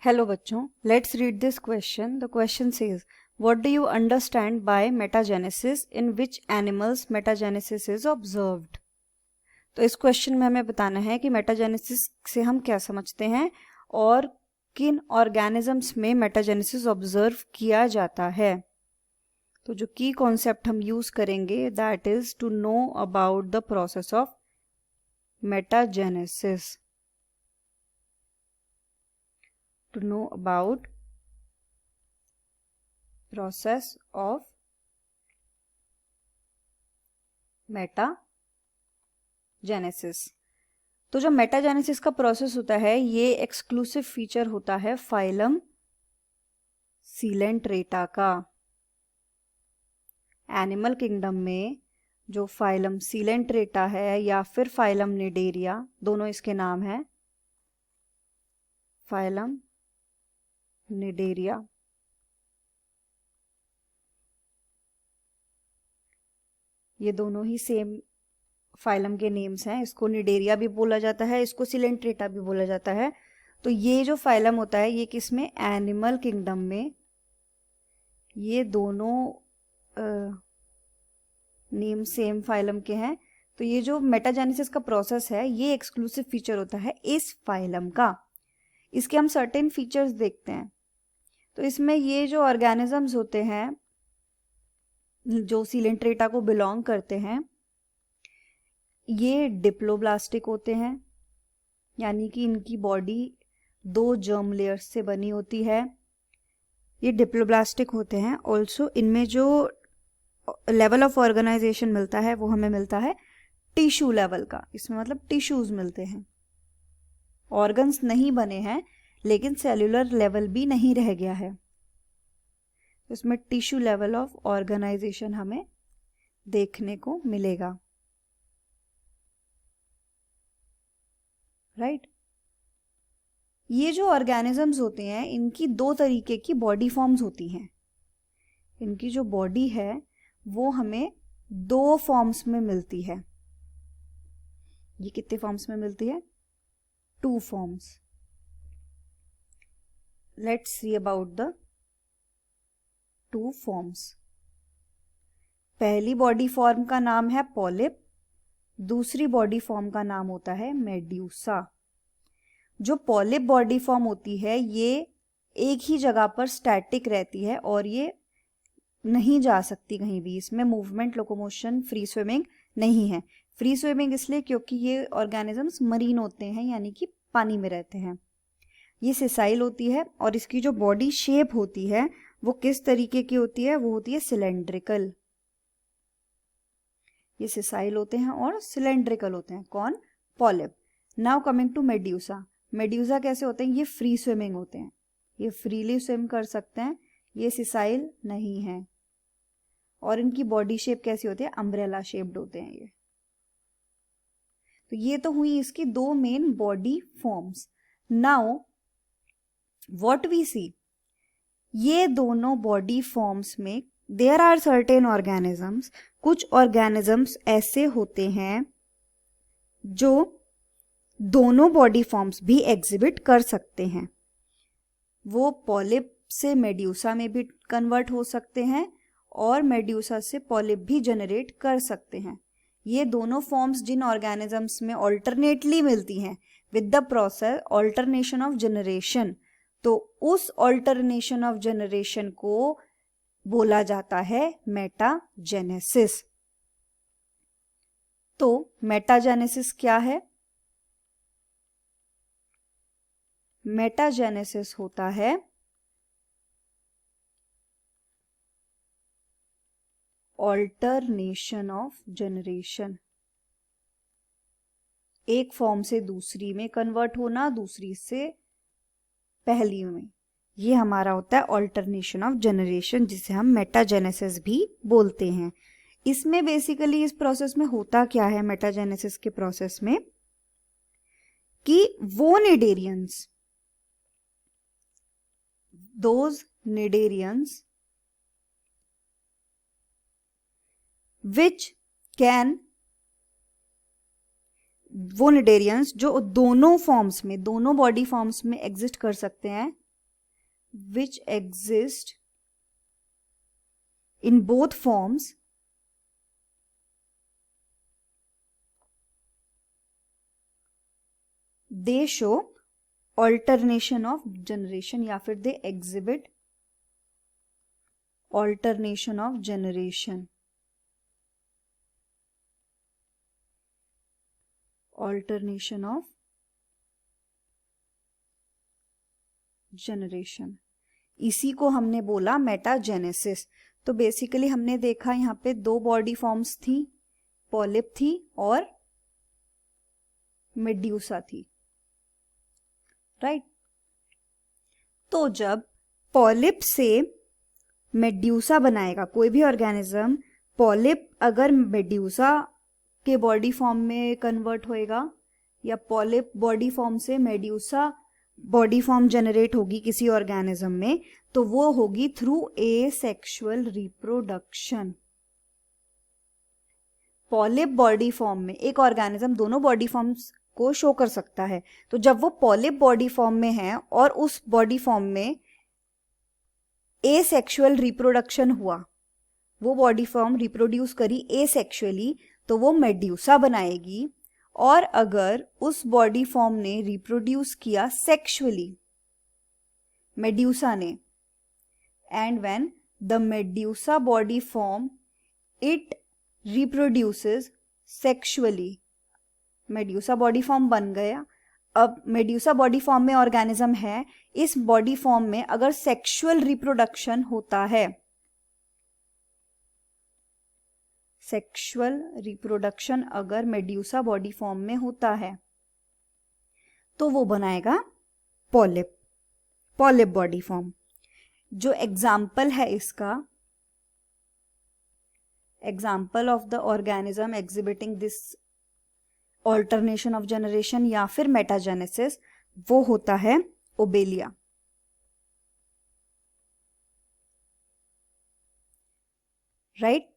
Hello बच्चों, let's read this question. The question says, what do you understand by metagenesis, in which animals metagenesis is observed. तो इस question में हमें बताना है कि मेटाजेनेसिस से हम क्या समझते हैं और किन ऑर्गेनिजम्स में मेटाजेनेसिस ऑब्जर्व किया जाता है. तो जो की कॉन्सेप्ट हम यूज करेंगे that is to know about the process of metagenesis. To know about process of metagenesis. तो जो मेटाजेनेसिस का प्रोसेस होता है ये एक्सक्लूसिव फीचर होता है फाइलम सीलेंट्रेटा का. एनिमल किंगडम में जो फाइलम सीलेंट्रेटा है या फिर फाइलम निडेरिया, दोनों इसके नाम हैं. फाइलम निडेरिया, ये दोनों ही सेम फाइलम के नेम्स हैं. इसको निडेरिया भी बोला जाता है, इसको सिलेंट्रेटा भी बोला जाता है. तो ये जो फाइलम होता है ये किसमें, एनिमल किंगडम में. ये दोनों नेम सेम फाइलम के हैं. तो ये जो मेटाजेनेसिस का प्रोसेस है ये एक्सक्लूसिव फीचर होता है इस फाइलम का. इसके हम सर्टेन फीचर्स देखते हैं. तो इसमें ये जो ऑर्गेनिजम्स होते हैं जो सिलेंट्रेटा को बिलोंग करते हैं ये डिप्लोब्लास्टिक होते हैं, यानी कि इनकी बॉडी 2 जर्म लेयर्स से बनी होती है. ये डिप्लोब्लास्टिक होते हैं. ऑल्सो इनमें जो लेवल ऑफ ऑर्गेनाइजेशन मिलता है वो हमें मिलता है टिश्यू लेवल का. इसमें मतलब टिश्यूज मिलते हैं. ऑर्गन्स नहीं बने हैं लेकिन सेल्यूलर लेवल भी नहीं रह गया है. इसमें टिश्यू लेवल ऑफ ऑर्गेनाइजेशन हमें देखने को मिलेगा. राइट. ये जो ऑर्गेनिजम्स होते हैं इनकी 2 तरीके की बॉडी फॉर्म्स होती हैं. इनकी जो बॉडी है वो हमें 2 फॉर्म्स में मिलती है. ये कितने फॉर्म्स में मिलती है, 2 forms. Let's see about the 2 forms. पहली बॉडी फॉर्म का नाम है पॉलिप, दूसरी बॉडी फॉर्म का नाम होता है मेड्यूसा. जो पॉलिप बॉडी फॉर्म होती है ये एक ही जगह पर स्टैटिक रहती है और ये नहीं जा सकती कहीं भी. इसमें मूवमेंट, लोकोमोशन, फ्री स्विमिंग नहीं है. फ्री स्विमिंग इसलिए क्योंकि ये ऑर्गेनिजम्स मरीन होते हैं, यानी कि पानी में रहते हैं. ये सिसाइल होती है और इसकी जो बॉडी शेप होती है वो किस तरीके की होती है, वो होती है सिलेंड्रिकल. ये सिसाइल होते हैं और सिलेंड्रिकल होते हैं. कौन, polyp. Now coming to medusa. Medusa कैसे होते हैं, ये फ्री स्विमिंग होते हैं, ये फ्रीली स्विम कर सकते हैं. ये सिसाइल नहीं है. और इनकी बॉडी शेप कैसी होती है, अम्ब्रेला शेप्ड होते हैं ये. तो ये तो हुई इसकी 2 main body forms. Now what we see, ये दोनों बॉडी फॉर्म्स में देयर आर सर्टेन ऑर्गेनिजम्स. कुछ ऑर्गेनिजम्स ऐसे होते हैं जो दोनों बॉडी फॉर्म्स भी एग्जिबिट कर सकते हैं. वो पॉलिप से मेड्यूसा में भी कन्वर्ट हो सकते हैं और मेड्यूसा से पॉलिप भी जनरेट कर सकते हैं. ये दोनों फॉर्म्स जिन ऑर्गेनिजम्स में ऑल्टरनेटली मिलती हैं with the process alternation of generation, तो उस ऑल्टरनेशन ऑफ जनरेशन को बोला जाता है मेटाजेनेसिस. तो मेटाजेनेसिस क्या है, मेटाजेनेसिस होता है ऑल्टरनेशन ऑफ जनरेशन. एक फॉर्म से दूसरी में कन्वर्ट होना, दूसरी से पहली में, ये हमारा होता है ऑल्टरनेशन ऑफ जनरेशन, जिसे हम मेटाजेनेसिस भी बोलते हैं. इसमें बेसिकली इस प्रोसेस में होता क्या है, मेटाजेनेसिस के प्रोसेस में, कि वो cnidarians, those nidarians which can, वो निडेरियंस जो दोनों फॉर्म्स में, दोनों बॉडी फॉर्म्स में एग्जिस्ट कर सकते हैं, which exist in both forms they show alternation of generation या फिर they exhibit alternation of generation. Alternation of generation, इसी को हमने बोला मेटाजेनेसिस. तो बेसिकली हमने देखा यहाँ पे दो बॉडी फॉर्म्स थी, पॉलिप थी और मेड्यूसा थी, राइट. तो जब पॉलिप से मेड्यूसा बनाएगा कोई भी ऑर्गेनिज्म, पॉलिप अगर मेड्यूसा के बॉडी फॉर्म में कन्वर्ट होएगा या पॉलिप बॉडी फॉर्म से मेड्यूसा बॉडी फॉर्म जनरेट होगी किसी ऑर्गेनिज्म में, तो वो होगी through asexual reproduction. Polyp body form में एक ऑर्गेनिज्म दोनों बॉडी फॉर्म्स को शो कर सकता है. तो जब वो पॉलिप बॉडी फॉर्म में है और उस बॉडी फॉर्म में एसेक्सुअल रिप्रोडक्शन हुआ, वो बॉडी फॉर्म रिप्रोड्यूस करी एसेक्सुअली, तो वो मेड्यूसा बनाएगी. और अगर उस बॉडी फॉर्म ने रिप्रोड्यूस किया सेक्सुअली, मेड्यूसा ने, and when the medusa body form it reproduces sexually, medusa body form बन गया. अब मेड्यूसा बॉडी फॉर्म में ऑर्गेनिज्म है, इस बॉडी फॉर्म में अगर सेक्सुअल रिप्रोडक्शन होता है, सेक्सुअल रिप्रोडक्शन अगर मेड्यूसा बॉडी फॉर्म में होता है, तो वो बनाएगा पॉलिप, पॉलिप बॉडी फॉर्म. जो एग्जाम्पल है इसका, example of the organism exhibiting this alternation of generation या फिर मेटाजेनेसिस, वो होता है Obelia. Right.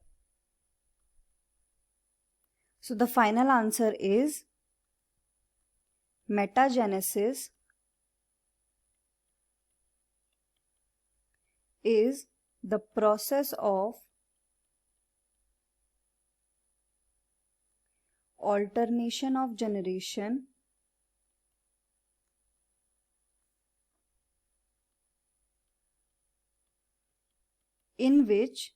So the final answer is metagenesis is the process of alternation of generation in which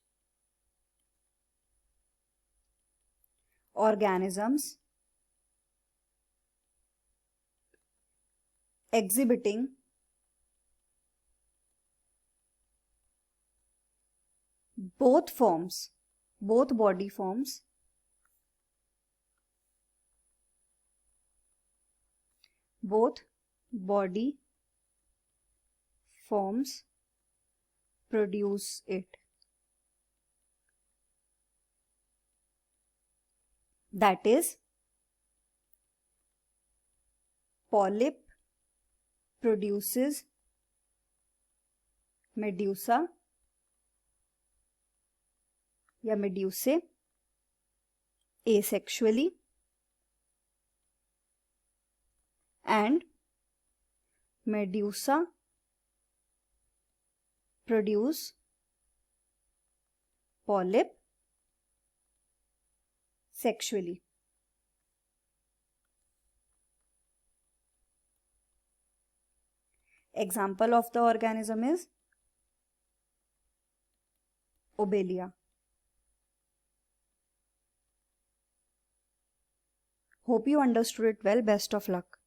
organisms exhibiting both forms, both body forms, both body forms produce it. That is, polyp produces medusa या medusae asexually, and medusa produce polyp sexually. Example of the organism is Obelia. Hope you understood it well. Best of luck.